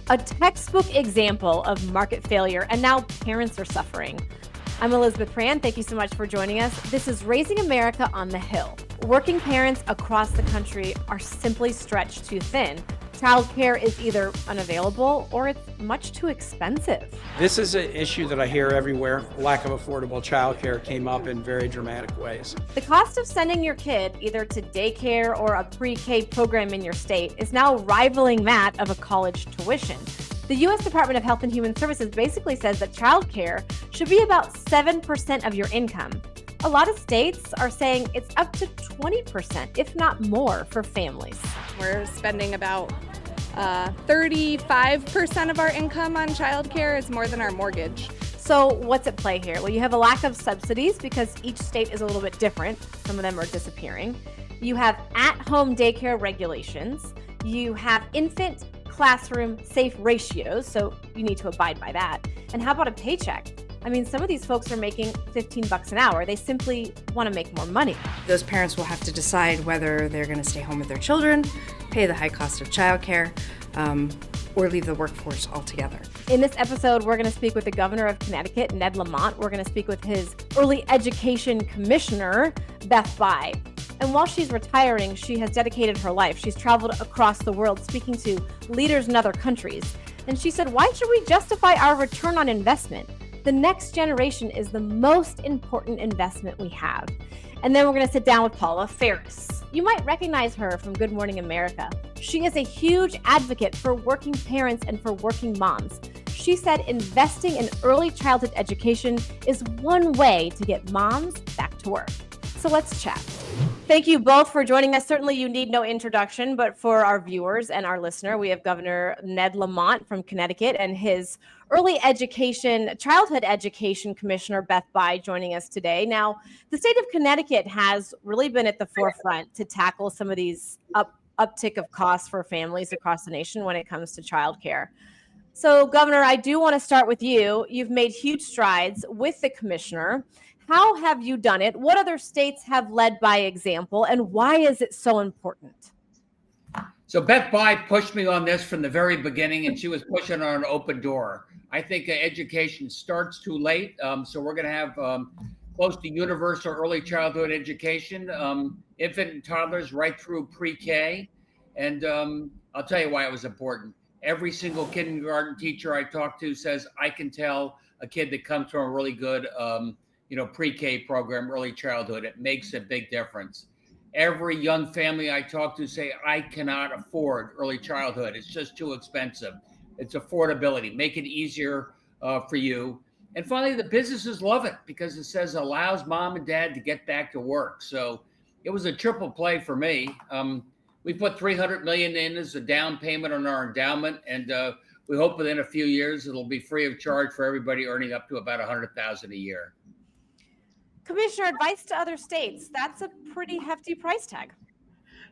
A textbook example of market failure, and now parents are suffering. I'm Elizabeth Prann. Thank you so much for joining us. This is Raising America on the Hill. Working parents across the country are simply stretched too thin. Childcare is either unavailable or it's much too expensive. This is an issue that I hear everywhere. Lack of affordable childcare came up in very dramatic ways. The cost of sending your kid either to daycare or a pre-K program in your state is now rivaling that of a college tuition. The U.S. Department of Health and Human Services basically says that childcare should be about 7% of your income. A lot of states are saying it's up to 20%, if not more, for families. We're spending about 35% of our income on childcare. It's more than our mortgage. So what's at play here? Well, you have a lack of subsidies because each state is a little bit different. Some of them are disappearing. You have at-home daycare regulations. You have infant classroom safe ratios, so you need to abide by that. And how about a paycheck? I mean, some of these folks are making $15 an hour. They simply want to make more money. Those parents will have to decide whether they're going to stay home with their children, pay the high cost of childcare, or leave the workforce altogether. In this episode, we're going to speak with the Governor of Connecticut, Ned Lamont. We're going to speak with his Early Education Commissioner, Beth Bye. And while she's retiring, she has dedicated her life. She's traveled across the world speaking to leaders in other countries. And she said, why should we justify our return on investment? The next generation is the most important investment we have. And then we're going to sit down with Paula Faris. You might recognize her from Good Morning America. She is a huge advocate for working parents and for working moms. She said investing in early childhood education is one way to get moms back to work. So let's chat. Thank you both for joining us. Certainly you need no introduction, but for our viewers and our listener, we have Governor Ned Lamont from Connecticut and his Childhood Education Commissioner, Beth Bye, joining us today. Now, the state of Connecticut has really been at the forefront to tackle some of these uptick of costs for families across the nation when it comes to childcare. So, Governor, I do want to start with you. You've made huge strides with the commissioner. How have you done it? What other states have led by example, and why is it so important? So Beth Bye pushed me on this from the very beginning, and she was pushing on an open door. I think education starts too late, so we're going to have close to universal early childhood education, infant and toddlers right through pre-K. And I'll tell you why it was important. Every single kindergarten teacher I talk to says, I can tell a kid that comes from a really good pre-K program, early childhood. It makes a big difference. Every young family I talk to say, I cannot afford early childhood. It's just too expensive. It's affordability. Make it easier for you. And finally, the businesses love it because it says allows mom and dad to get back to work. So it was a triple play for me. We put $300 million in as a down payment on our endowment. And we hope within a few years, it'll be free of charge for everybody earning up to about $100,000 a year. Commissioner, advice to other states. That's a pretty hefty price tag.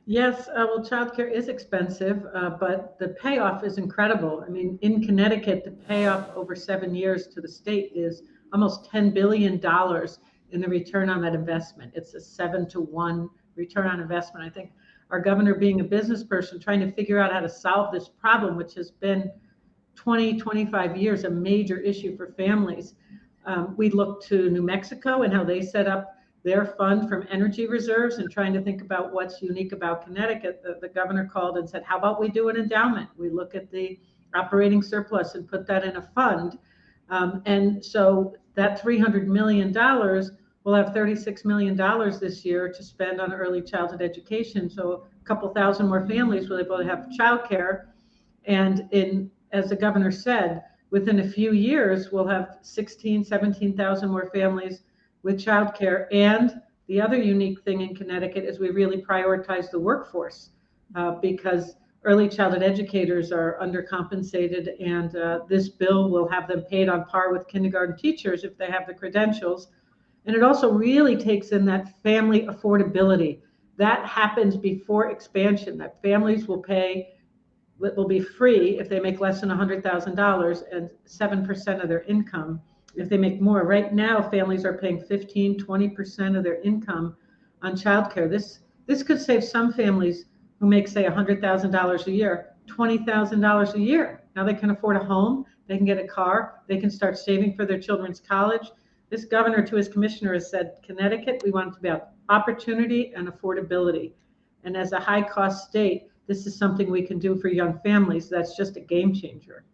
Yes, well, childcare is expensive, but the payoff is incredible. I mean, in Connecticut, the payoff over 7 years to the state is almost $10 billion in the return on that investment. It's a 7-to-1 return on investment. I think our governor, being a business person, trying to figure out how to solve this problem, which has been 20, 25 years, a major issue for families. We look to New Mexico and how they set up their fund from energy reserves and trying to think about what's unique about Connecticut. The governor called and said, how about we do an endowment? We look at the operating surplus and put that in a fund. And so that $300 million, we'll have $36 million this year to spend on early childhood education. So a couple thousand more families will be able to have childcare. And as the governor said, within a few years, we'll have 17,000 more families with childcare. And the other unique thing in Connecticut is we really prioritize the workforce because early childhood educators are undercompensated, and this bill will have them paid on par with kindergarten teachers if they have the credentials. And it also really takes in that family affordability. That happens before expansion, that families will be free if they make less than $100,000 and 7% of their income. If they make more, right now, families are paying 15, 20% of their income on childcare. This could save some families who make, say, $100,000 a year, $20,000 a year. Now they can afford a home, they can get a car, they can start saving for their children's college. This governor to his commissioner has said, Connecticut, we want it to be about opportunity and affordability. And as a high cost state, this is something we can do for young families. That's just a game changer.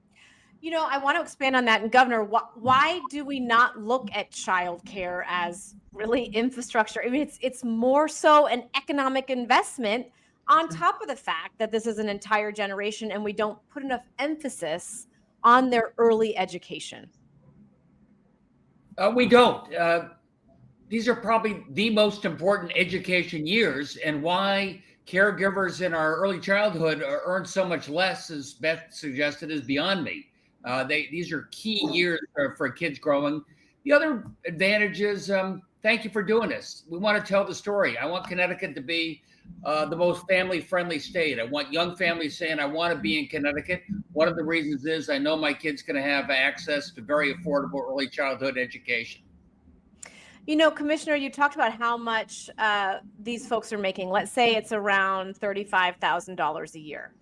You know, I want to expand on that. And Governor, why do we not look at childcare as really infrastructure? I mean, it's more so an economic investment on top of the fact that this is an entire generation and we don't put enough emphasis on their early education. We don't. These are probably the most important education years, and why caregivers in our early childhood earn so much less, as Beth suggested, is beyond me. These are key years for kids growing. The other advantage is, thank you for doing this. We want to tell the story. I want Connecticut to be the most family-friendly state. I want young families saying, I want to be in Connecticut. One of the reasons is I know my kid's going to have access to very affordable early childhood education. You know, Commissioner, you talked about how much these folks are making. Let's say it's around $35,000 a year.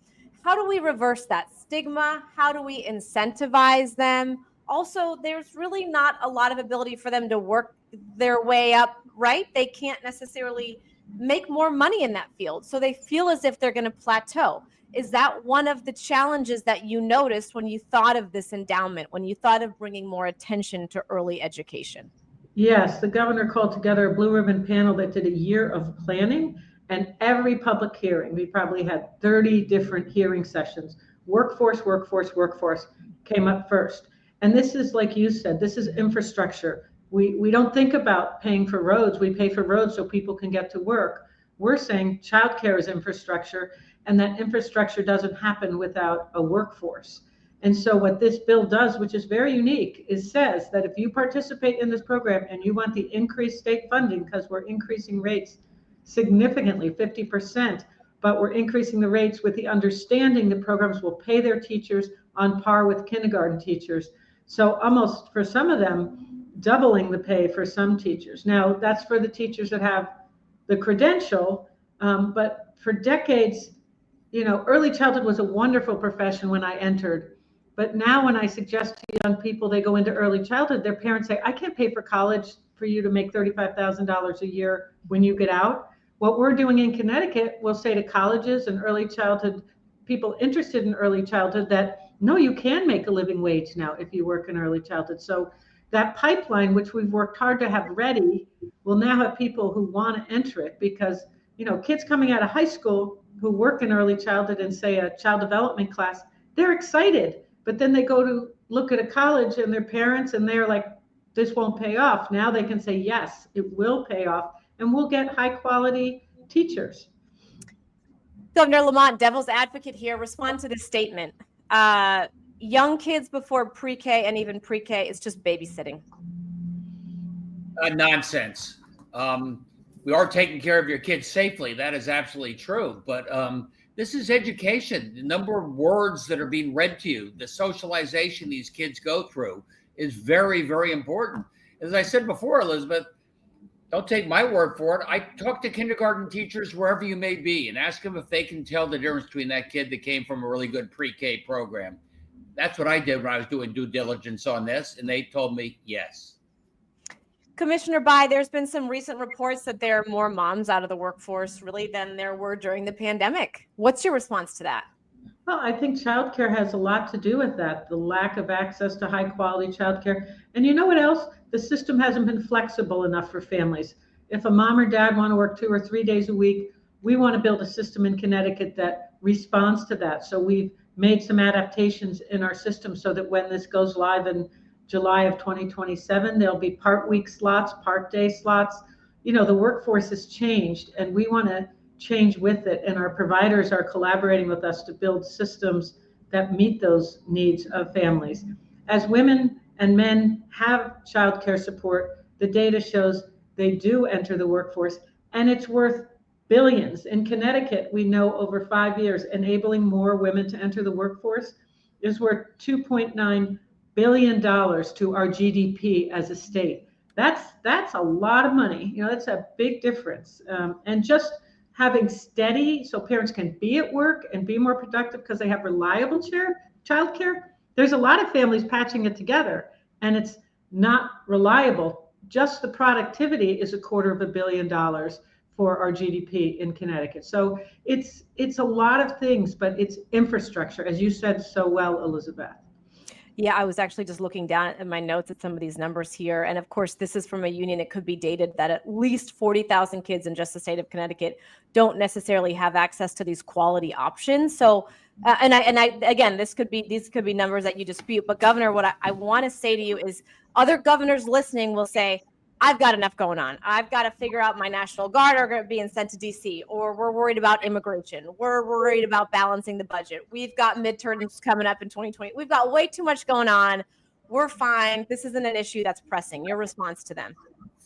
How do we reverse that stigma? How do we incentivize them? Also, there's really not a lot of ability for them to work their way up, right? They can't necessarily make more money in that field. So they feel as if they're going to plateau. Is that one of the challenges that you noticed when you thought of this endowment, when you thought of bringing more attention to early education? Yes, the governor called together a blue ribbon panel that did a year of planning, and every public hearing, we probably had 30 different hearing sessions. Workforce came up first. And this is, like you said, this is infrastructure. We don't think about paying for roads. We pay for roads so people can get to work. We're saying childcare is infrastructure, and that infrastructure doesn't happen without a workforce. And so what this bill does, which is very unique, is says that if you participate in this program and you want the increased state funding, because we're increasing rates significantly, 50%, but we're increasing the rates with the understanding the programs will pay their teachers on par with kindergarten teachers. So almost, for some of them, doubling the pay for some teachers. Now, that's for the teachers that have the credential, but for decades, you know, early childhood was a wonderful profession when I entered. But now when I suggest to young people they go into early childhood, their parents say, I can't pay for college for you to make $35,000 a year when you get out. What we're doing in Connecticut, we'll say to colleges and early childhood, people interested in early childhood, that no, you can make a living wage now if you work in early childhood. So that pipeline, which we've worked hard to have ready, will now have people who want to enter it, because, you know, kids coming out of high school who work in early childhood and say a child development class, they're excited. But then they go to look at a college and their parents, and they're like, this won't pay off. Now they can say, yes, it will pay off, and we'll get high quality teachers. Governor Lamont, devil's advocate here, respond to this statement. Young kids before pre-K and even pre-K is just babysitting. Nonsense. We are taking care of your kids safely. That is absolutely true. But this is education. The number of words that are being read to you, the socialization these kids go through is very, very important. As I said before, Elizabeth, don't take my word for it. I talk to kindergarten teachers wherever you may be and ask them if they can tell the difference between that kid that came from a really good pre-K program. That's what I did when I was doing due diligence on this, and they told me yes. Commissioner Bye, there's been some recent reports that there are more moms out of the workforce really than there were during the pandemic. What's your response to that? Well, I think childcare has a lot to do with that, the lack of access to high quality childcare. And you know what else? The system hasn't been flexible enough for families. If a mom or dad want to work 2 or 3 days a week, we want to build a system in Connecticut that responds to that. So we've made some adaptations in our system so that when this goes live in July of 2027, there'll be part week slots, part day slots. You know, the workforce has changed, and we want to change with it. And our providers are collaborating with us to build systems that meet those needs of families. As women and men have childcare support, the data shows they do enter the workforce, and it's worth billions. In Connecticut, we know over 5 years, enabling more women to enter the workforce is worth $2.9 billion to our GDP as a state. That's a lot of money. You know, that's a big difference. And just having steady so parents can be at work and be more productive because they have reliable childcare. There's a lot of families patching it together and it's not reliable. Just the productivity is $250 million for our GDP in Connecticut. So it's a lot of things, but it's infrastructure, as you said so well, Elizabeth. Yeah, I was actually just looking down at my notes at some of these numbers here. And of course, this is from a union. It could be dated that at least 40,000 kids in just the state of Connecticut don't necessarily have access to these quality options. So, and I again, these could be numbers that you dispute. But Governor, what I want to say to you is other governors listening will say, I've got enough going on. I've got to figure out my National Guard are being sent to DC, or we're worried about immigration. We're worried about balancing the budget. We've got midterms coming up in 2020. We've got way too much going on. We're fine. This isn't an issue that's pressing. Your response to them?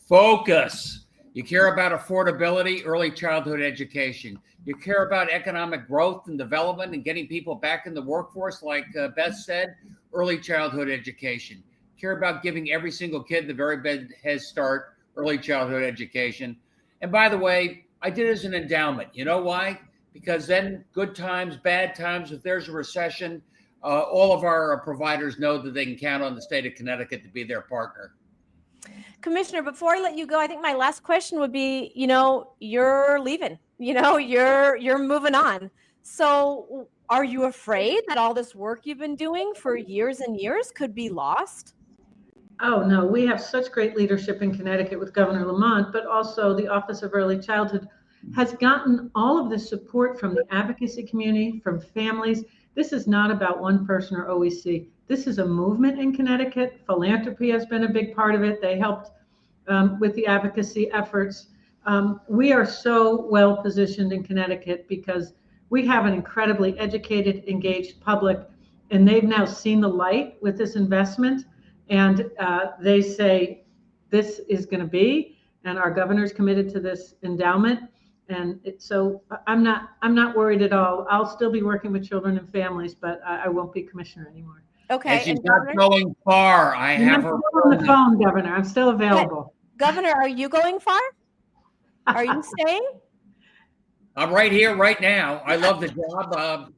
Focus. You care about affordability, early childhood education. You care about economic growth and development and getting people back in the workforce, like Beth said, early childhood education. Care about giving every single kid the very best head start, early childhood education. And by the way, I did it as an endowment. You know why? Because then good times, bad times, if there's a recession, all of our providers know that they can count on the state of Connecticut to be their partner. Commissioner, before I let you go, I think my last question would be, you're leaving, you're moving on. So are you afraid that all this work you've been doing for years and years could be lost? Oh, no, we have such great leadership in Connecticut with Governor Lamont, but also the Office of Early Childhood has gotten all of the support from the advocacy community, from families. This is not about one person or OEC. This is a movement in Connecticut. Philanthropy has been a big part of it. They helped with the advocacy efforts. We are so well positioned in Connecticut because we have an incredibly educated, engaged public, and they've now seen the light with this investment. And they say this is going to be, and our governor's committed to this endowment. And so I'm not worried at all. I'll still be working with children and families, but I won't be commissioner anymore. Okay. And she's not going far. I have her on the phone, Governor. I'm still available. Governor, are you going far? Are you staying? I'm right here, right now. I love the job.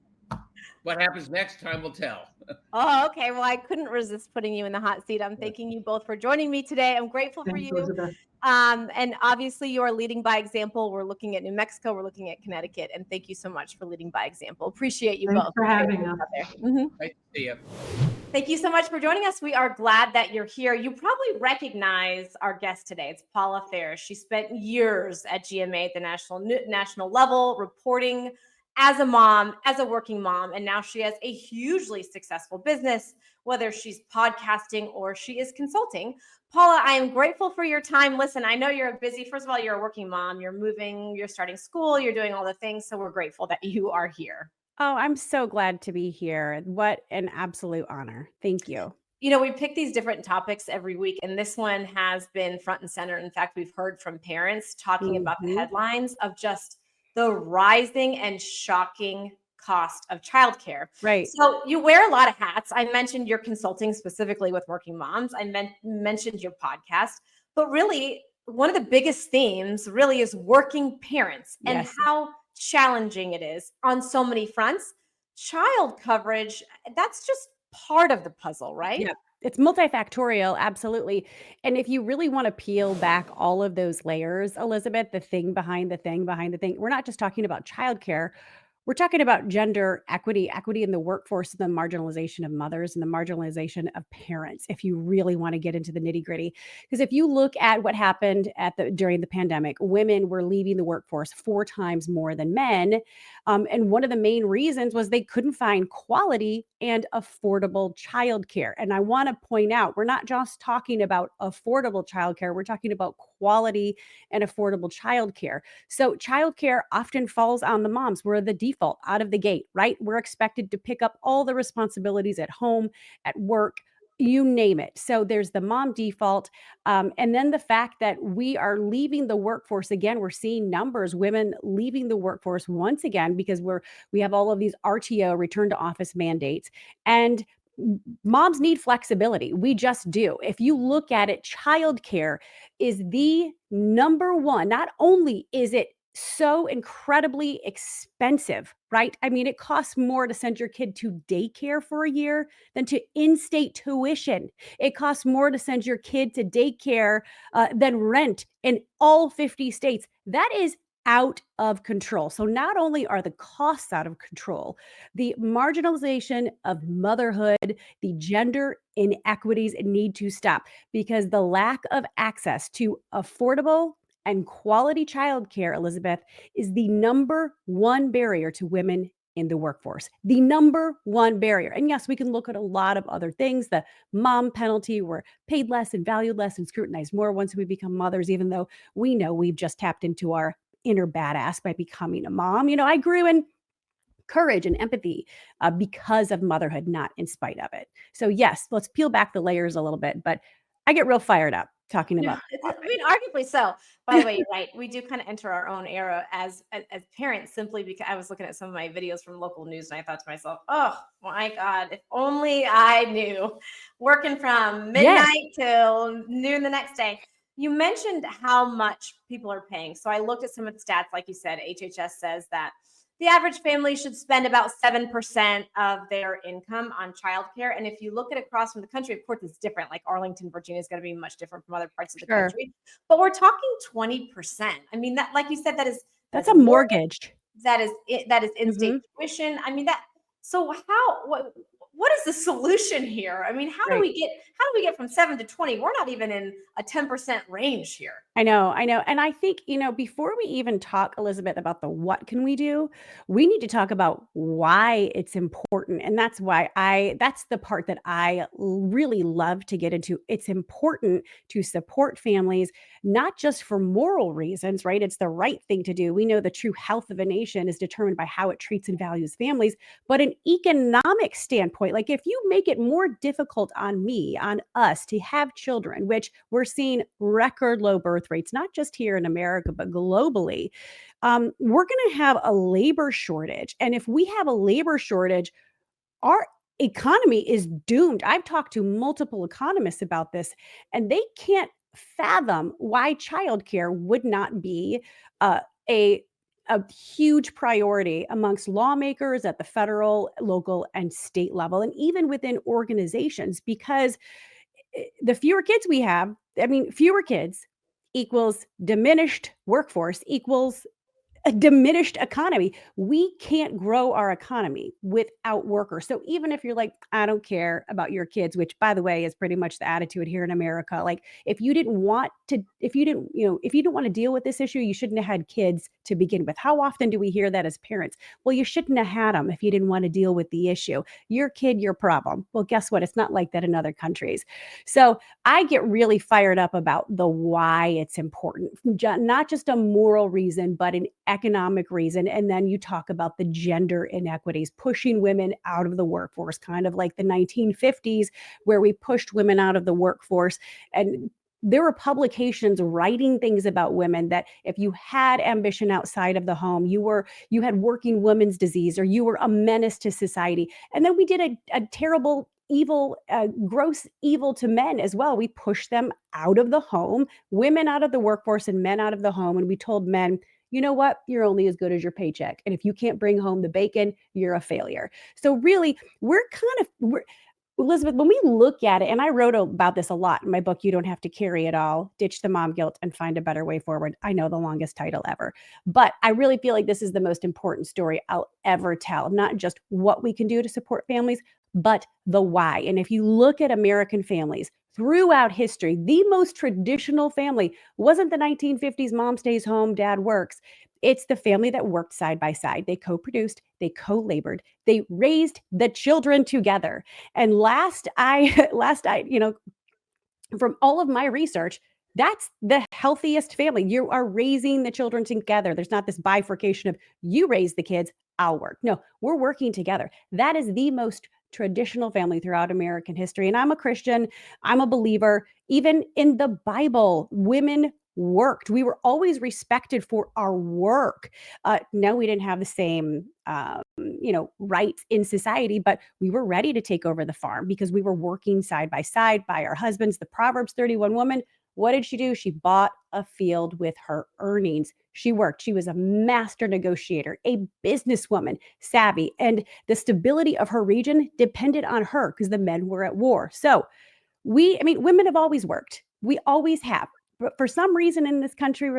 What happens next time will tell. Oh, okay. Well, I couldn't resist putting you in the hot seat. I'm thanking you both for joining me today. I'm grateful for you. Elizabeth. And obviously you are leading by example. We're looking at New Mexico. We're looking at Connecticut. And thank you so much for leading by example. Appreciate you Thanks both. for having us. Mm-hmm. Nice to see you. Thank you so much for joining us. We are glad that you're here. You probably recognize our guest today. It's Paula Faris. She spent years at GMA at the national level, reporting as a mom, as a working mom, and now she has a hugely successful business, whether she's podcasting or she is consulting. Paula, I am grateful for your time. Listen, I know you're busy. First of all, you're a working mom. You're moving, you're starting school, you're doing all the things. So we're grateful that you are here. Oh, I'm so glad to be here. What an absolute honor. Thank you. We pick these different topics every week, and this one has been front and center. In fact, we've heard from parents talking about the headlines of just the rising and shocking cost of childcare. Right. So you wear a lot of hats. I mentioned you're consulting specifically with working moms. I mentioned your podcast, but really one of the biggest themes really is working parents and how challenging it is on so many fronts. Child coverage, that's just part of the puzzle, right? Yeah. It's multifactorial, absolutely. And if you really want to peel back all of those layers, Elizabeth, the thing behind the thing behind the thing, we're not just talking about childcare. We're talking about gender equity in the workforce, and the marginalization of mothers and the marginalization of parents, if you really want to get into the nitty gritty. Because if you look at what happened during the pandemic, women were leaving the workforce 4 times more than men. And one of the main reasons was they couldn't find quality and affordable childcare. And I want to point out, we're not just talking about affordable childcare, we're talking about quality and affordable childcare. So childcare often falls on the moms. We're the default out of the gate, right? We're expected to pick up all the responsibilities at home, at work, you name it. So there's the mom default. And then the fact that we are leaving the workforce again, we're seeing numbers, women leaving the workforce once again, because we have all of these RTO, return to office mandates. And moms need flexibility. We just do. If you look at it, childcare is the number one. Not only is it so incredibly expensive, right? I mean, it costs more to send your kid to daycare for a year than to in-state tuition. It costs more to send your kid to daycare than rent in all 50 states. That is out of control. So not only are the costs out of control, the marginalization of motherhood, the gender inequities need to stop, because the lack of access to affordable and quality childcare, Elizabeth, is the number one barrier to women in the workforce. The number one barrier. And yes, we can look at a lot of other things. The mom penalty, we're paid less and valued less and scrutinized more once we become mothers, even though we know we've just tapped into our inner badass by becoming a mom. You know, I grew in courage and empathy because of motherhood, not in spite of it. So yes, let's peel back the layers a little bit, but I get real fired up talking Yeah, about this I topic. mean, arguably so. By the way, you're right. We do kind of enter our own era as parents, simply because I was looking at some of my videos from local news, and I thought to myself, "Oh my God, if only I knew." Working from Yes. midnight till noon the next day. You mentioned how much people are paying. So I looked at some of the stats, like you said. HHS says that the average family should spend about 7% of their income on childcare. And if you look at across from the country, of course, it's different. Like Arlington, Virginia is going to be much different from other parts of the Sure. country. But we're talking 20%. I mean, that, like you said, that That's is a more, mortgage. that is in-state Mhm. tuition. I mean, that, so what is the solution here? I mean, Right. how do we get from 7 to 20? We're not even in a 10% range here. I know, I know. And I think, before we even talk, Elizabeth, about the what can we do, we need to talk about why it's important. And that's the part that really love to get into. It's important to support families, not just for moral reasons, right? It's the right thing to do. We know the true health of a nation is determined by how it treats and values families, but an economic standpoint, like if you make it more difficult on me, on us to have children, which we're seeing record low birth rates, not just here in America, but globally, we're going to have a labor shortage. And if we have a labor shortage, our economy is doomed. I've talked to multiple economists about this, and they can't fathom why childcare would not be a a huge priority amongst lawmakers at the federal, local, and state level, and even within organizations, because the fewer kids we have, I mean, fewer kids equals diminished workforce equals a diminished economy. We can't grow our economy without workers. So even if you're like, I don't care about your kids, which by the way is pretty much the attitude here in America. Like if you didn't want to, if you didn't want to deal with this issue, you shouldn't have had kids to begin with. How often do we hear that as parents? Well, you shouldn't have had them if you didn't want to deal with the issue. Your kid, your problem. Well, guess what? It's not like that in other countries. So I get really fired up about the why it's important, not just a moral reason, but an economic reason. And then you talk about the gender inequities, pushing women out of the workforce, kind of like the 1950s, where we pushed women out of the workforce. And there were publications writing things about women that if you had ambition outside of the home, you had working women's disease, or you were a menace to society. And then we did a terrible evil, gross evil to men as well. We pushed them out of the home, women out of the workforce and men out of the home. And we told men, you know what? You're only as good as your paycheck. And if you can't bring home the bacon, you're a failure. So really, we're Elizabeth, when we look at it, and I wrote about this a lot in my book, You Don't Have to Carry It All, Ditch the Mom Guilt and Find a Better Way Forward. I know, the longest title ever. But I really feel like this is the most important story I'll ever tell, not just what we can do to support families, but the why. And if you look at American families throughout history, the most traditional family wasn't the 1950s mom stays home, dad works. It's the family that worked side by side. They co-produced, they co-labored, they raised the children together. And last I, from all of my research, that's the healthiest family. You are raising the children together. There's not this bifurcation of you raise the kids, I'll work. No, we're working together. That is the most traditional family throughout American history. And I'm a Christian, I'm a believer. Even in the Bible, women worked. We were always respected for our work. No, we didn't have the same rights in society, but we were ready to take over the farm because we were working side by side by our husbands. The Proverbs 31 woman What did she do? She bought a field with her earnings. She worked. She was a master negotiator, a businesswoman, savvy, and the stability of her region depended on her because the men were at war. So women have always worked. We always have. But for some reason in this country,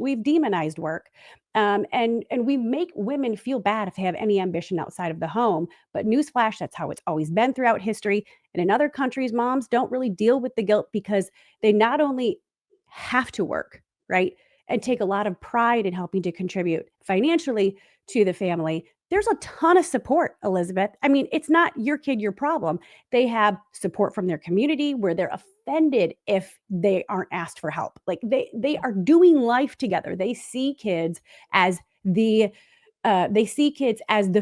we've demonized work. And we make women feel bad if they have any ambition outside of the home. But newsflash, that's how it's always been throughout history. And in other countries, moms don't really deal with the guilt because they not only have to work, right? And take a lot of pride in helping to contribute financially to the family. There's a ton of support, Elizabeth. I mean, it's not your kid, your problem. They have support from their community where they're offended if they aren't asked for help. Like they are doing life together. They see kids as the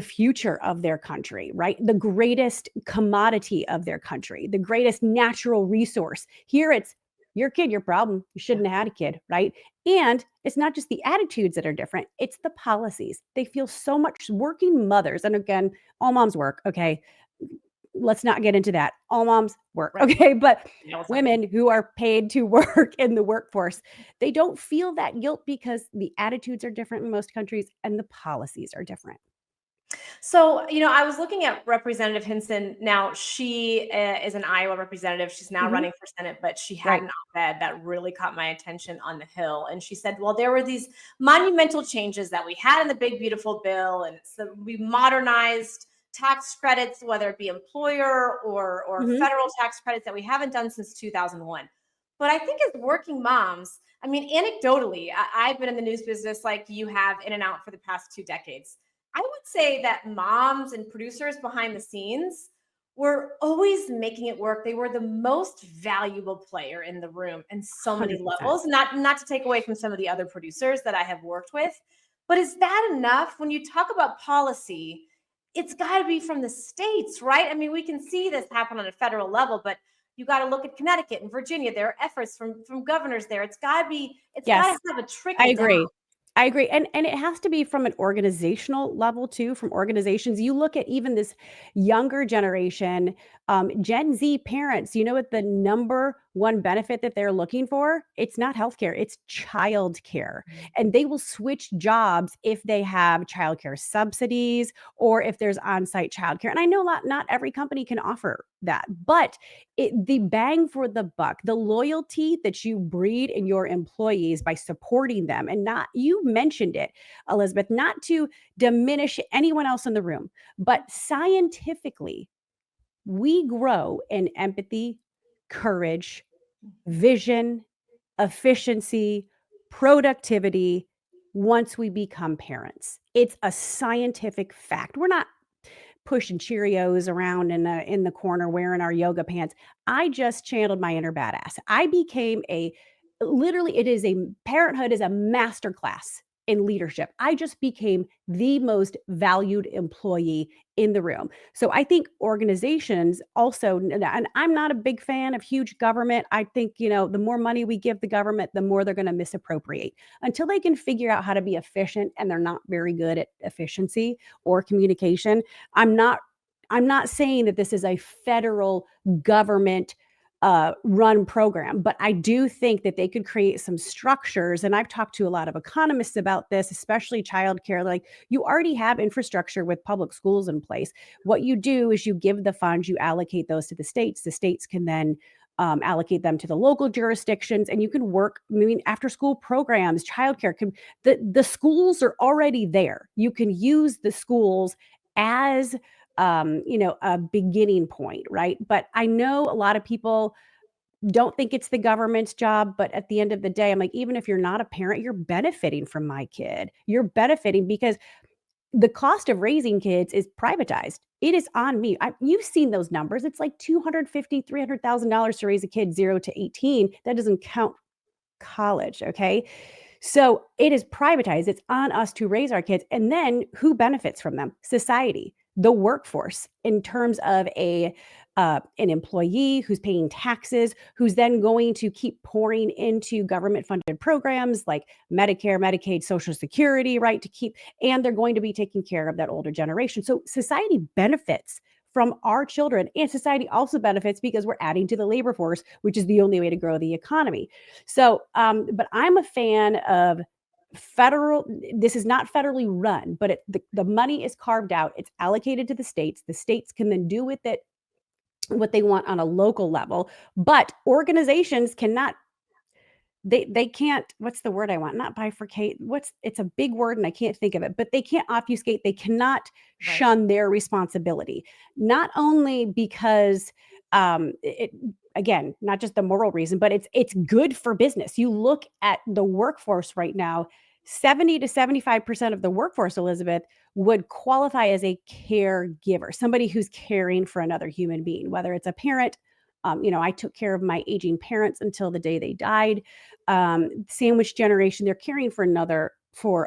future of their country, right? The greatest commodity of their country, the greatest natural resource. Here it's your kid, your problem. You shouldn't have had a kid, right? And it's not just the attitudes that are different, it's the policies. They feel so much working mothers. And again, all moms work, okay? Let's not get into that. All moms work, okay? But women who are paid to work in the workforce, they don't feel that guilt because the attitudes are different in most countries and the policies are different. So, I was looking at Representative Hinson. Now, she is an Iowa representative. She's now running for Senate, but she had an op-ed that really caught my attention on the Hill. And she said, well, there were these monumental changes that we had in the big, beautiful bill. And so we modernized tax credits, whether it be employer or federal tax credits that we haven't done since 2001. But I think as working moms, I mean, anecdotally, I've been in the news business like you have in and out for the past 2 decades. I would say that moms and producers behind the scenes were always making it work. They were the most valuable player in the room in so many 100%. levels, not to take away from some of the other producers that I have worked with. But is that enough? When you talk about policy, it's got to be from the states, right? I mean, we can see this happen on a federal level, but you got to look at Connecticut and Virginia. There are efforts from governors there. It's got to have a trickle I agree. down. I agree. And it has to be from an organizational level too, from organizations. You look at even this younger generation, Gen Z parents, you know what the number one benefit that they're looking for? It's not healthcare, it's childcare. And they will switch jobs if they have childcare subsidies or if there's on-site childcare. And I know not every company can offer that, but the bang for the buck, the loyalty that you breed in your employees by supporting them, and not, you mentioned it, Elizabeth, not to diminish anyone else in the room, but scientifically, we grow in empathy, courage, vision, efficiency, productivity once we become parents. It's a scientific fact. We're not pushing Cheerios around in the corner wearing our yoga pants. I just channeled my inner badass. I became parenthood is a master class in leadership. I just became the most valued employee in the room. So I think organizations also, and I'm not a big fan of huge government. I think, the more money we give the government, the more they're going to misappropriate until they can figure out how to be efficient. And they're not very good at efficiency or communication. I'm not saying that this is a federal government run program, but I do think that they could create some structures. And I've talked to a lot of economists about this, especially childcare. Like, you already have infrastructure with public schools in place. What you do is you give the funds, you allocate those to the states. The states can then allocate them to the local jurisdictions, and you can work, after school programs, childcare. The schools are already there. You can use the schools as a beginning point, right? But I know a lot of people don't think it's the government's job, but at the end of the day, I'm like, even if you're not a parent, you're benefiting from my kid. You're benefiting because the cost of raising kids is privatized. It is on me. You've seen those numbers. It's like $250,000, $300,000 to raise a kid 0 to 18. That doesn't count college, okay? So it is privatized. It's on us to raise our kids. And then who benefits from them? Society, the workforce, in terms of an employee who's paying taxes, who's then going to keep pouring into government funded programs like Medicare, Medicaid, Social Security, right? And they're going to be taking care of that older generation. So society benefits from our children, and society also benefits because we're adding to the labor force, which is the only way to grow the economy. So, but I'm a fan of federal. This is not federally run, but the money is carved out. It's allocated to the states. The states can then do with it what they want on a local level, but organizations cannot, they can't, what's the word I want? Not bifurcate. It's a big word and I can't think of it, but they can't obfuscate. They cannot shun their responsibility. Not only because again, not just the moral reason, but it's good for business. You look at the workforce right now, 70 to 75% of the workforce, Elizabeth, would qualify as a caregiver, somebody who's caring for another human being, whether it's a parent. I took care of my aging parents until the day they died. Sandwich generation, they're caring for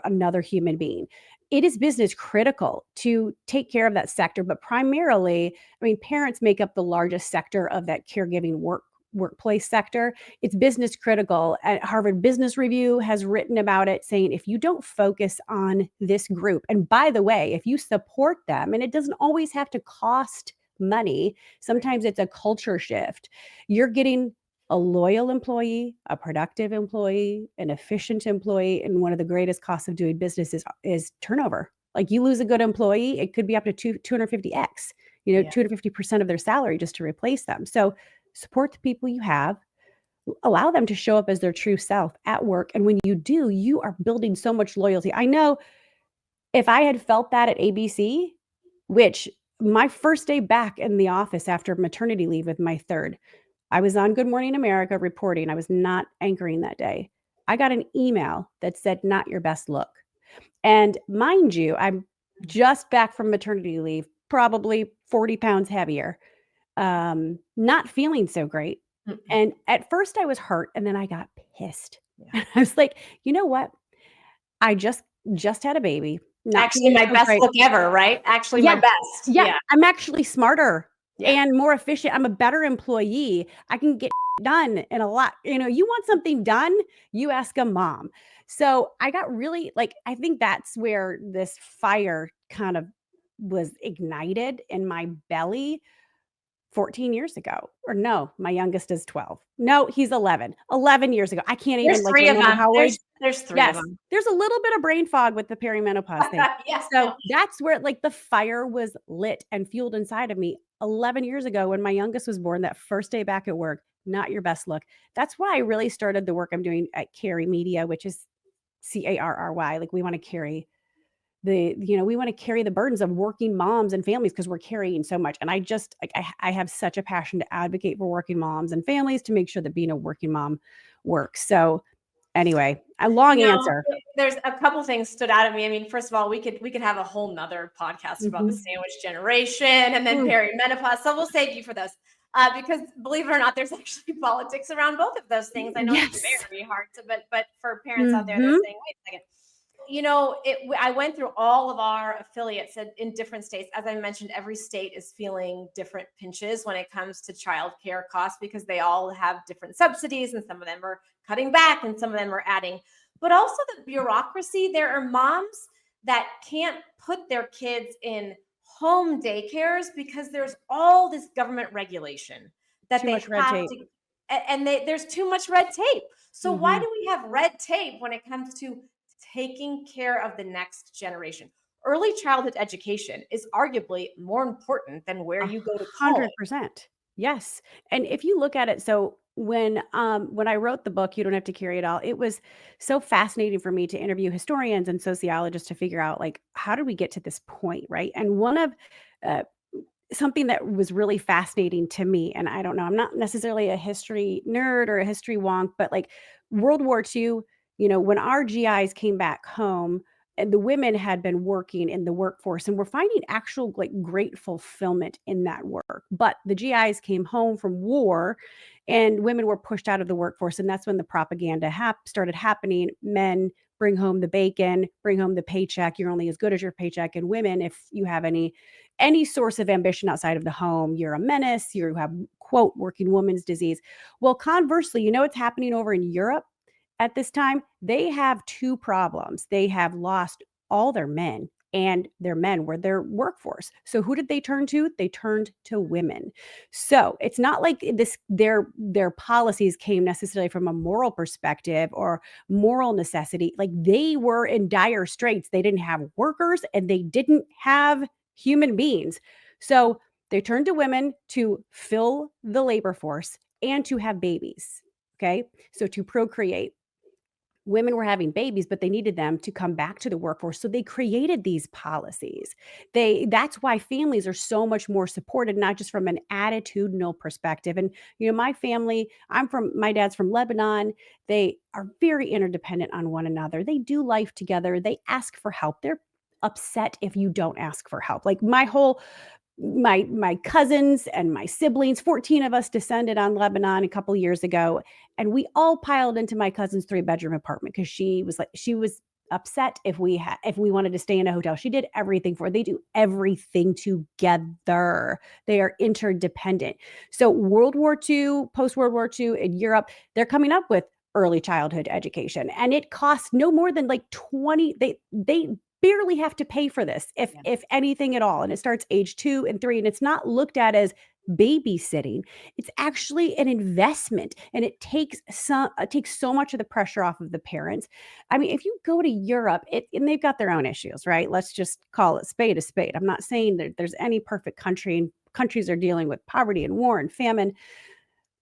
another human being. It is business critical to take care of that sector, but primarily, parents make up the largest sector of that caregiving workplace sector. It's business critical. Harvard Business Review has written about it, saying if you don't focus on this group, and by the way, if you support them, and it doesn't always have to cost money, sometimes it's a culture shift, you're getting a loyal employee, a productive employee, an efficient employee. And one of the greatest costs of doing business is turnover. Like, you lose a good employee, it could be up to 250x, 250% of their salary just to replace them. So support the people you have, allow them to show up as their true self at work. And when you do, you are building so much loyalty. I know if I had felt that at ABC, which my first day back in the office after maternity leave with my third, I was on Good Morning America reporting. I was not anchoring that day. I got an email that said, "Not your best look." And mind you, I'm just back from maternity leave, probably 40 pounds heavier, not feeling so great. And at first I was hurt, and then I got pissed. I was like, you know what? I just had a baby. Actually, my best look ever, right? Actually, my best. Yeah. I'm actually smarter Yeah. and more efficient. I'm a better employee. I can get done in a lot. You want something done, you ask a mom. So I got really, I think that's where this fire kind of was ignited in my belly 14 years ago. Or no, my youngest is 12. No, he's 11. 11 years ago. I can't even There's three of remember them. how old. There's three Yes, of them. there's a little bit of brain fog with the perimenopause thing. Yes. So that's where the fire was lit and fueled inside of me 11 years ago when my youngest was born, that first day back at work, not your best look. That's why I really started the work I'm doing at Cary Media, which is CARRY. We want to carry the burdens of working moms and families because we're carrying so much. And I have such a passion to advocate for working moms and families to make sure that being a working mom works. So anyway, a long answer. There's a couple things stood out at me. First of all, we could have a whole nother podcast about the sandwich generation and then perimenopause. So we'll save you for those. Because believe it or not, there's actually politics around both of those things. I know it's very hard to, but for parents out there, they're saying, wait a second. I went through all of our affiliates in different states. As I mentioned, every state is feeling different pinches when it comes to childcare costs because they all have different subsidies, and some of them are cutting back and some of them are adding. But also the bureaucracy. There are moms that can't put their kids in home daycares because there's all this government regulation that they have to, and there's too much red tape. So why do we have red tape when it comes to taking care of the next generation? Early childhood education is arguably more important than where you go to college. 100%. Yes. And if you look at it, so when I wrote the book, You Don't Have to Carry It All, it was so fascinating for me to interview historians and sociologists to figure out how did we get to this point, right? And one of something that was really fascinating to me, and I don't know, I'm not necessarily a history nerd or a history wonk, but World War II, when our GIs came back home, and the women had been working in the workforce and were finding actual great fulfillment in that work. But the GIs came home from war and women were pushed out of the workforce. And that's when the propaganda started happening. Men bring home the bacon, bring home the paycheck. You're only as good as your paycheck. And women, if you have any source of ambition outside of the home, you're a menace. You have, quote, working woman's disease. Well, conversely, what's happening over in Europe? At this time, they have two problems. They have lost all their men and their men were their workforce. So who did they turn to? They turned to women. So it's not like their policies came necessarily from a moral perspective or moral necessity. Like they were in dire straits. They didn't have workers and they didn't have human beings. So they turned to women to fill the labor force and to have babies. Okay. So to procreate. Women were having babies, but they needed them to come back to the workforce. So they created these policies. That's why families are so much more supported, not just from an attitudinal perspective. And my family, my dad's from Lebanon. They are very interdependent on one another. They do life together. They ask for help. They're upset if you don't ask for help. Like my cousins and my siblings, 14 of us descended on Lebanon a couple years ago, and we all piled into my cousin's 3-bedroom apartment because she was upset if we wanted to stay in a hotel. She did everything they do everything together. They are interdependent. So World War II, post World War II in Europe, they're coming up with early childhood education, and it costs no more than like 20. They barely have to pay for this, if anything at all. And it starts age 2 and 3, and it's not looked at as babysitting. It's actually an investment, and it takes so much of the pressure off of the parents. I mean, if you go to Europe, and they've got their own issues, right? Let's just call it spade a spade. I'm not saying that there's any perfect country, and countries are dealing with poverty and war and famine,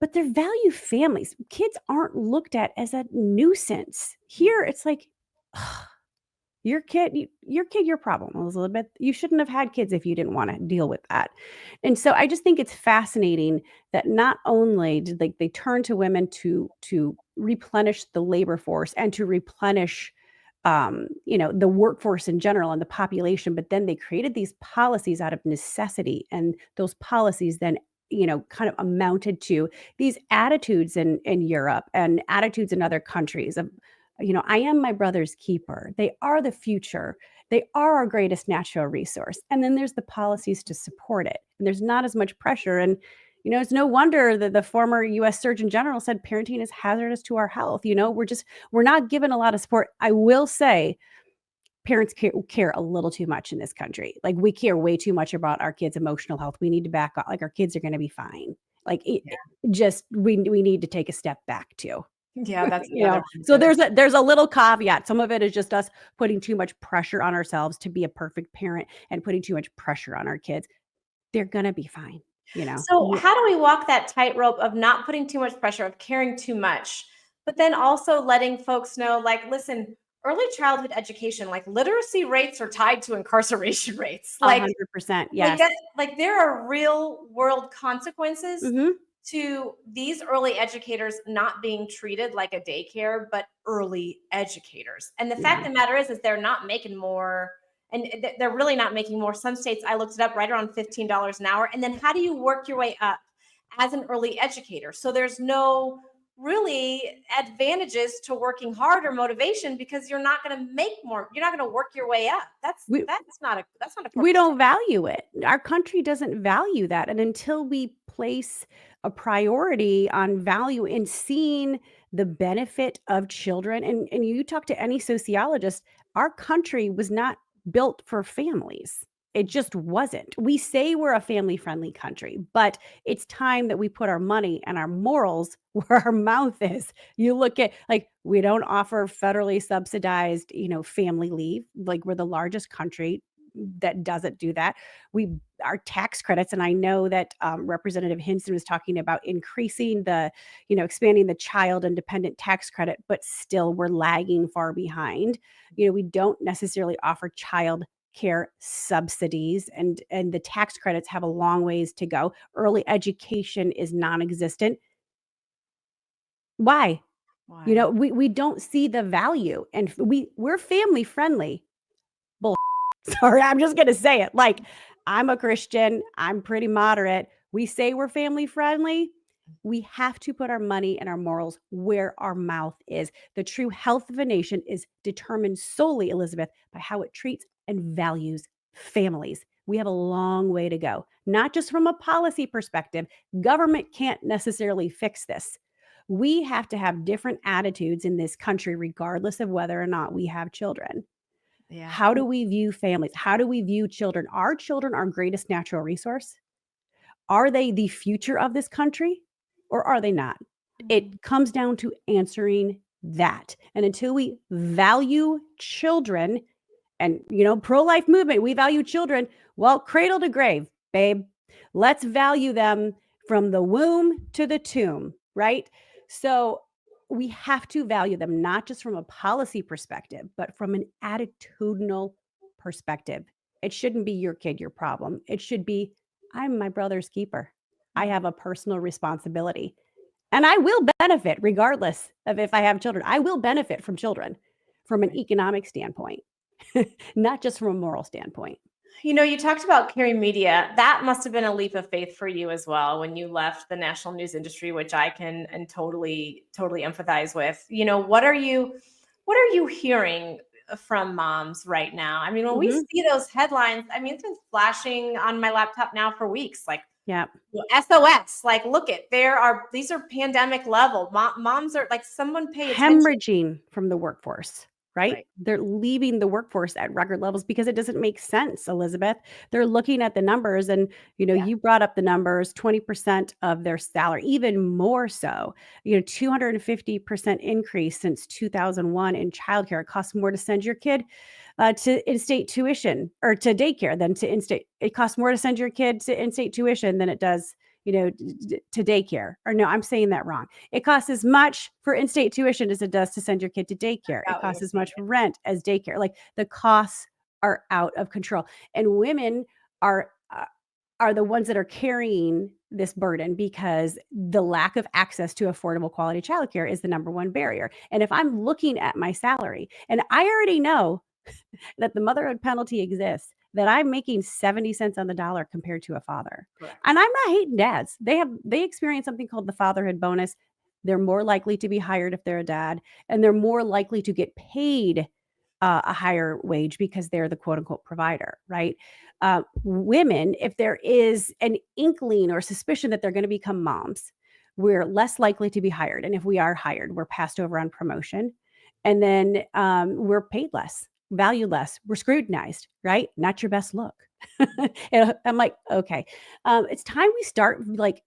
but they value families. Kids aren't looked at as a nuisance. Here, it's like, your kid, your problem, Elizabeth. You shouldn't have had kids if you didn't want to deal with that. And so I just think it's fascinating that not only did they turn to women to replenish the labor force and to replenish the workforce in general and the population, but then they created these policies out of necessity. And those policies then kind of amounted to these attitudes in Europe and attitudes in other countries of, I am my brother's keeper. They are the future. They are our greatest natural resource. And then there's the policies to support it. And there's not as much pressure. And, it's no wonder that the former U.S. Surgeon General said parenting is hazardous to our health. We're not given a lot of support. I will say parents care a little too much in this country. Like we care way too much about our kids' emotional health. We need to back off. Like our kids are going to be fine. Like we need to take a step back too. Yeah, that's another one So too. there's a little caveat. Some of it is just us putting too much pressure on ourselves to be a perfect parent and putting too much pressure on our kids. They're gonna be fine, So how do we walk that tightrope of not putting too much pressure, of caring too much, but then also letting folks know, like, listen, early childhood education, like literacy rates are tied to incarceration rates. Like 100%. Yes. like there are real world consequences Mhm. to these early educators not being treated like a daycare, but early educators. And the fact of the matter is they're not making more, and they're really not making more. Some states, I looked it up, right around $15 an hour. And then how do you work your way up as an early educator? So there's no really advantages to working hard or motivation because you're not going to make more. You're not going to work your way up. That's not a We don't value it. Our country doesn't value that. And until we place a priority on value and seeing the benefit of children, and you talk to any sociologist, our country was not built for families. It just wasn't. We say we're a family-friendly country, but it's time that we put our money and our morals where our mouth is. You look at, like, we don't offer federally subsidized, family leave. Like, we're the largest country that doesn't do that. Our tax credits, and I know that Representative Hinson was talking about increasing expanding the child independent tax credit, but still we're lagging far behind. We don't necessarily offer child care subsidies, and the tax credits have a long ways to go. Early education is non-existent. Why? We don't see the value, and we're family friendly. Sorry, I'm just going to say it. Like, I'm a Christian. I'm pretty moderate. We say we're family friendly. We have to put our money and our morals where our mouth is. The true health of a nation is determined solely, Elizabeth, by how it treats and values families. We have a long way to go, not just from a policy perspective. Government can't necessarily fix this. We have to have different attitudes in this country, regardless of whether or not we have children. Yeah. How do we view families? How do we view children? Are children our greatest natural resource? Are they the future of this country or are they not? It comes down to answering that. And until we value children and, pro-life movement, we value children, well, cradle to grave, babe. Let's value them from the womb to the tomb, right? So we have to value them not just from a policy perspective, but from an attitudinal perspective. It shouldn't be your kid, your problem. It should be, I'm my brother's keeper. I have a personal responsibility. And I will benefit regardless of if I have children. I will benefit from children from an economic standpoint, not just from a moral standpoint. You talked about Cary Media. That must have been a leap of faith for you as well when you left the national news industry, which I can and totally empathize with. What are you hearing from moms right now? I mean, when we see those headlines, I mean, it's been flashing on my laptop now for weeks. Like, Yeah. SOS, like, look it, these are pandemic level. Moms are like, someone pay attention. Hemorrhaging from the workforce, right? Right. They're leaving the workforce at record levels because it doesn't make sense, Elizabeth. They're looking at the numbers and, you brought up the numbers, 20% of their salary, even more so, 250% increase since 2001 in childcare. It costs more to send your kid to in-state tuition or to daycare than to in-state. It costs more to send your kid to in-state tuition than it does to daycare. Or no, I'm saying that wrong. It costs as much for in-state tuition as it does to send your kid to daycare. It costs as much rent as daycare. Like, the costs are out of control. And women are the ones that are carrying this burden because the lack of access to affordable quality childcare is the number one barrier. And if I'm looking at my salary, and I already know that the motherhood penalty exists, that I'm making 70 cents on the dollar compared to a father. Correct. And I'm not hating dads. They experience something called the fatherhood bonus. They're more likely to be hired if they're a dad, and they're more likely to get paid a higher wage because they're the quote unquote provider, right? Women, if there is an inkling or suspicion that they're going to become moms, we're less likely to be hired. And if we are hired, we're passed over on promotion. And then we're paid less, valued less. We're scrutinized, right? Not your best look. And I'm like, okay, it's time we start like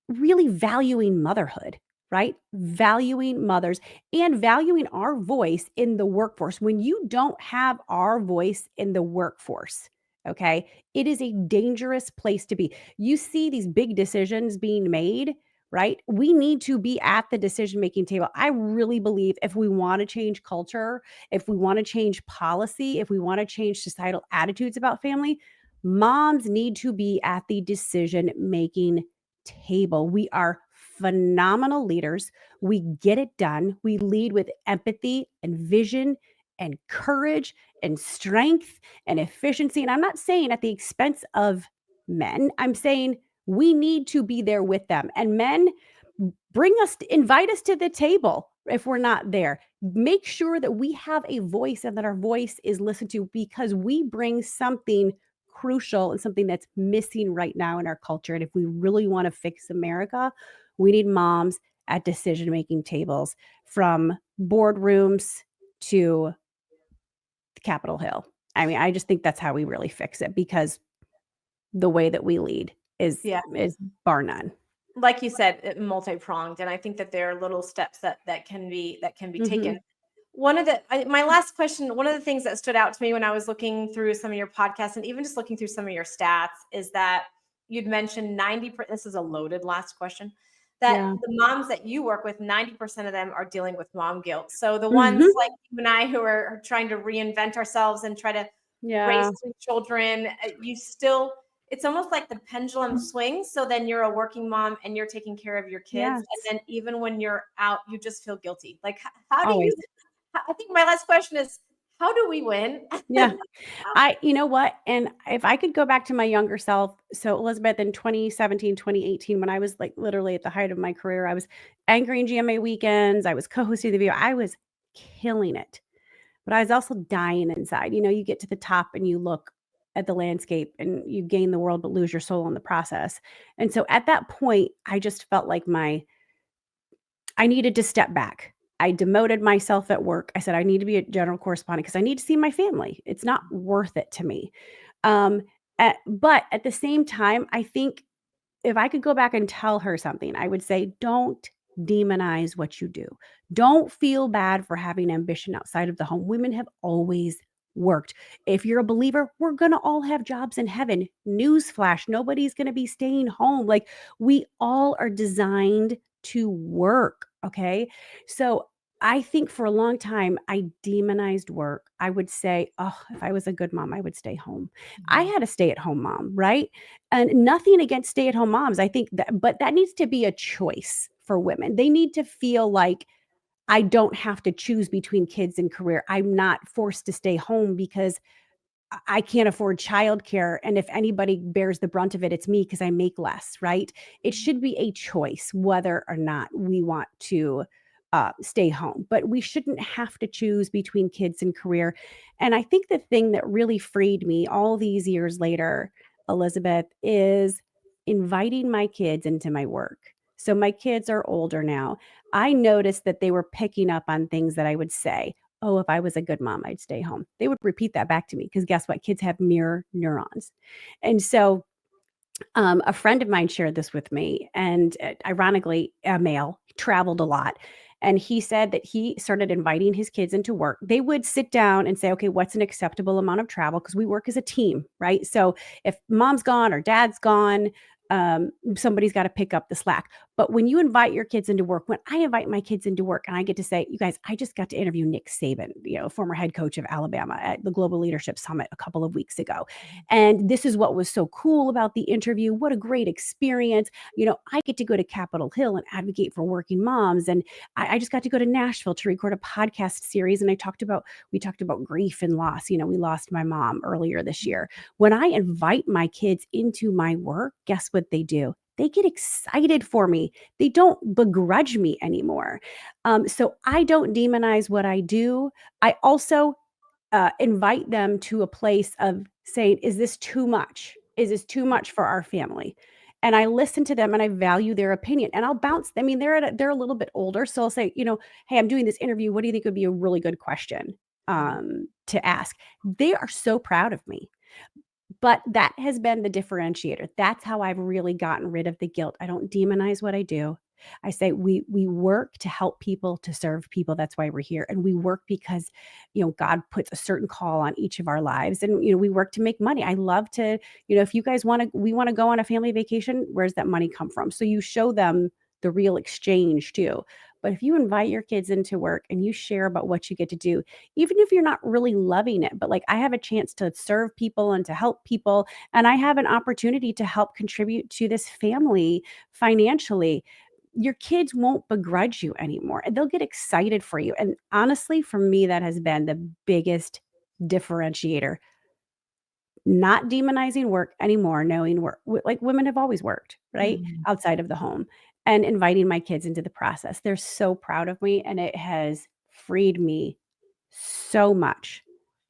really valuing motherhood, right? Valuing mothers and valuing our voice in the workforce. When you don't have our voice in the workforce, okay, it is a dangerous place to be. You see these big decisions being made, right? We need to be at the decision-making table. I really believe if we want to change culture, if we want to change policy, if we want to change societal attitudes about family, moms need to be at the decision-making table. We are phenomenal leaders. We get it done. We lead with empathy and vision and courage and strength and efficiency. And I'm not saying at the expense of men. I'm saying we need to be there with them. And men, invite us to the table if we're not there. Make sure that we have a voice and that our voice is listened to because we bring something crucial and something that's missing right now in our culture. And if we really want to fix America, we need moms at decision-making tables, from boardrooms to Capitol Hill. I mean, I just think that's how we really fix it, because the way that we lead is bar none. Like you said, multi-pronged, and I think that there are little steps that can be taken. My last question, one of the things that stood out to me when I was looking through some of your podcasts and even just looking through some of your stats is that you'd mentioned 90%, this is a loaded last question, that the moms that you work with, 90% of them are dealing with mom guilt. So the ones like you and I who are trying to reinvent ourselves and try to raise 3 children, it's almost like the pendulum swings. So then you're a working mom and you're taking care of your kids. Yes. And then even when you're out, you just feel guilty. Like, I think my last question is, how do we win? Yeah. You know what? And if I could go back to my younger self, so Elizabeth, in 2017, 2018, when I was like literally at the height of my career, I was anchoring GMA weekends. I was co-hosting the video. I was killing it, but I was also dying inside. You get to the top and you look at the landscape and you gain the world, but lose your soul in the process. And so at that point, I just felt like I needed to step back. I demoted myself at work. I said, I need to be a general correspondent because I need to see my family. It's not worth it to me. Um, but at the same time, I think if I could go back and tell her something, I would say, don't demonize what you do. Don't feel bad for having ambition outside of the home. Women have always worked. If you're a believer, we're going to all have jobs in heaven. Newsflash, nobody's going to be staying home. Like, we all are designed to work. Okay. So I think for a long time, I demonized work. I would say, oh, if I was a good mom, I would stay home. I had a stay at home mom, right? And nothing against stay-at-home moms. I think that, but that needs to be a choice for women. They need to feel like I don't have to choose between kids and career. I'm not forced to stay home because I can't afford childcare. And if anybody bears the brunt of it, it's me because I make less, right? It should be a choice whether or not we want to stay home, but we shouldn't have to choose between kids and career. And I think the thing that really freed me all these years later, Elizabeth, is inviting my kids into my work. So my kids are older now. I noticed that they were picking up on things that I would say. Oh, if I was a good mom, I'd stay home. They would repeat that back to me because guess what? Kids have mirror neurons. And so a friend of mine shared this with me, and ironically, a male, traveled a lot. And he said that he started inviting his kids into work. They would sit down and say, okay, what's an acceptable amount of travel? Because we work as a team, right? So if mom's gone or dad's gone, somebody's got to pick up the slack. But when you invite your kids into work, when I invite my kids into work and I get to say, you guys, I just got to interview Nick Saban, former head coach of Alabama at the Global Leadership Summit a couple of weeks ago. And this is what was so cool about the interview. What a great experience. I get to go to Capitol Hill and advocate for working moms. And I just got to go to Nashville to record a podcast series. And we talked about grief and loss. We lost my mom earlier this year. When I invite my kids into my work, guess what they do? They get excited for me. They don't begrudge me anymore. So I don't demonize what I do. I also invite them to a place of saying, is this too much? Is this too much for our family? And I listen to them and I value their opinion, and I'll bounce. I mean, they're a little bit older. So I'll say, hey, I'm doing this interview. What do you think would be a really good question to ask? They are so proud of me. But that has been the differentiator. That's how I've really gotten rid of the guilt. I don't demonize what I do. I say we work to help people, to serve people. That's why we're here. And we work because, God puts a certain call on each of our lives. And, we work to make money. I love to, if you guys we want to go on a family vacation, where's that money come from? So you show them the real exchange too. But if you invite your kids into work and you share about what you get to do, even if you're not really loving it, but like, I have a chance to serve people and to help people, and I have an opportunity to help contribute to this family financially, your kids won't begrudge you anymore and they'll get excited for you. And honestly, for me, that has been the biggest differentiator. Not demonizing work anymore, knowing like women have always worked, right? Outside of the home, and inviting my kids into the process. They're so proud of me, and it has freed me so much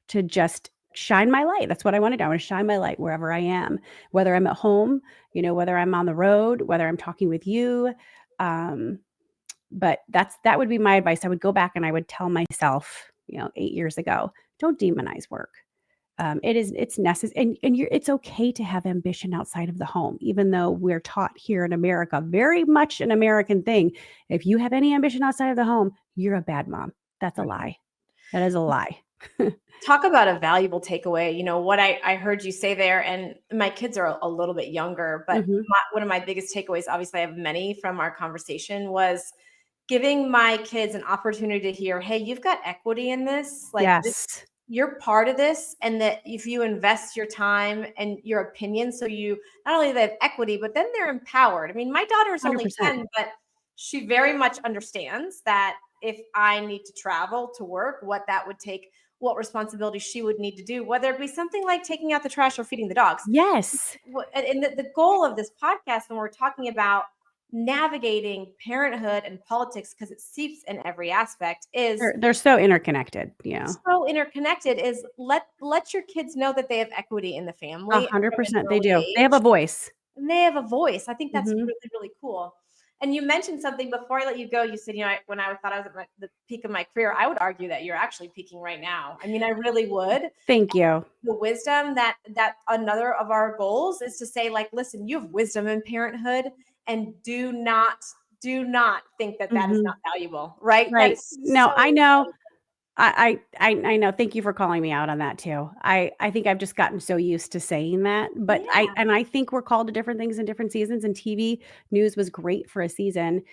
to just shine my light. That's what I want to do. I want to shine my light wherever I am, whether I'm at home, whether I'm on the road, whether I'm talking with you. But that would be my advice. I would go back and I would tell myself, 8 years ago, don't demonize work. It's necessary, and it's okay to have ambition outside of the home, even though we're taught here in America, very much an American thing. If you have any ambition outside of the home, you're a bad mom. That's a lie. That is a lie. Talk about a valuable takeaway. What I heard you say there, and my kids are a little bit younger, but one of my biggest takeaways, obviously I have many from our conversation, was giving my kids an opportunity to hear, hey, you've got equity in this. Like, Yes. you're part of this, and that if you invest your time and your opinion, so you not only they have equity, but then they're empowered. I mean, my daughter's only 100%. 10, but she very much understands that if I need to travel to work, what that would take, what responsibility she would need to do, whether it be something like taking out the trash or feeding the dogs. Yes. And the goal of this podcast, when we're talking about navigating parenthood and politics, because it seeps in every aspect, is They're so interconnected. Yeah. so interconnected, is let your kids know that they have equity in the family. 100%. They early do. They have a age. voice. And they have a voice. I think that's Mhm. really, really cool. And you mentioned something before I let you go. You said, when I thought I was at the peak of my career, I would argue that you're actually peaking right now. I mean, I really would. Thank you. The wisdom that another of our goals is to say, like, listen, you have wisdom in parenthood, and do not think that is not valuable, right? That Right. is No, so I know. I know. Thank you for calling me out on that too. I think I've just gotten so used to saying that, but Yeah. I think we're called to different things in different seasons, and TV news was great for a season.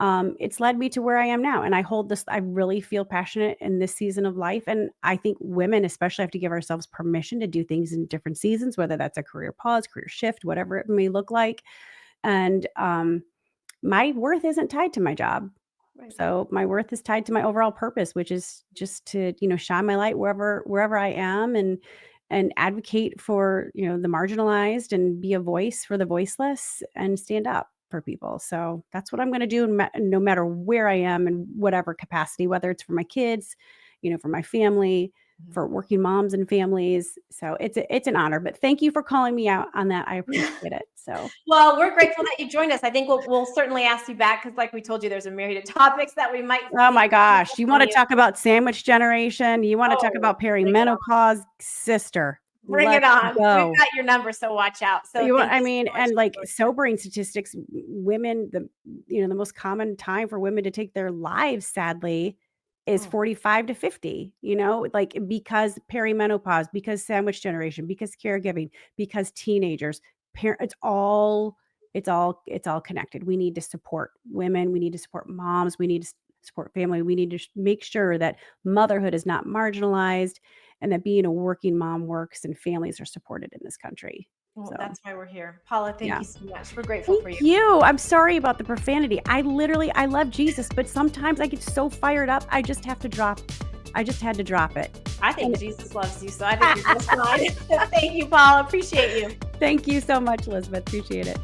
It's led me to where I am now, and I really feel passionate in this season of life, and I think women especially have to give ourselves permission to do things in different seasons, whether that's a career pause, career shift, whatever it may look like. And my worth isn't tied to my job. Right. So my worth is tied to my overall purpose, which is just to, shine my light wherever I am, and advocate for, the marginalized, and be a voice for the voiceless, and stand up for people. So that's what I'm going to do, no matter where I am, in whatever capacity, whether it's for my kids, for my family, for working moms and families. So it's an honor, but thank you for calling me out on that. I appreciate it. So, Well, we're grateful that you joined us. I think we'll certainly ask you back, because, like we told you, there's a myriad of topics that we might. oh my gosh, you want to talk about sandwich generation? You want to talk about perimenopause, sister? Bring it on. Go. We've got your number, so watch out. So and like sobering statistics, women, the most common time for women to take their lives, sadly, is 45 to 50, like, because perimenopause, because sandwich generation, because caregiving, because teenagers, it's all connected. We need to support women. We need to support moms. We need to support family. We need to make sure that motherhood is not marginalized, and that being a working mom works, and families are supported in this country. Well, So, that's why we're here. Paula, thank yeah. you so much. We're grateful for Thank you. you. I'm sorry about the profanity. I love Jesus, but sometimes I get so fired up, I just had to drop it. I think Jesus loves you, so I think you're just fine. Thank you, Paula. Appreciate you. Thank you so much, Elizabeth. Appreciate it.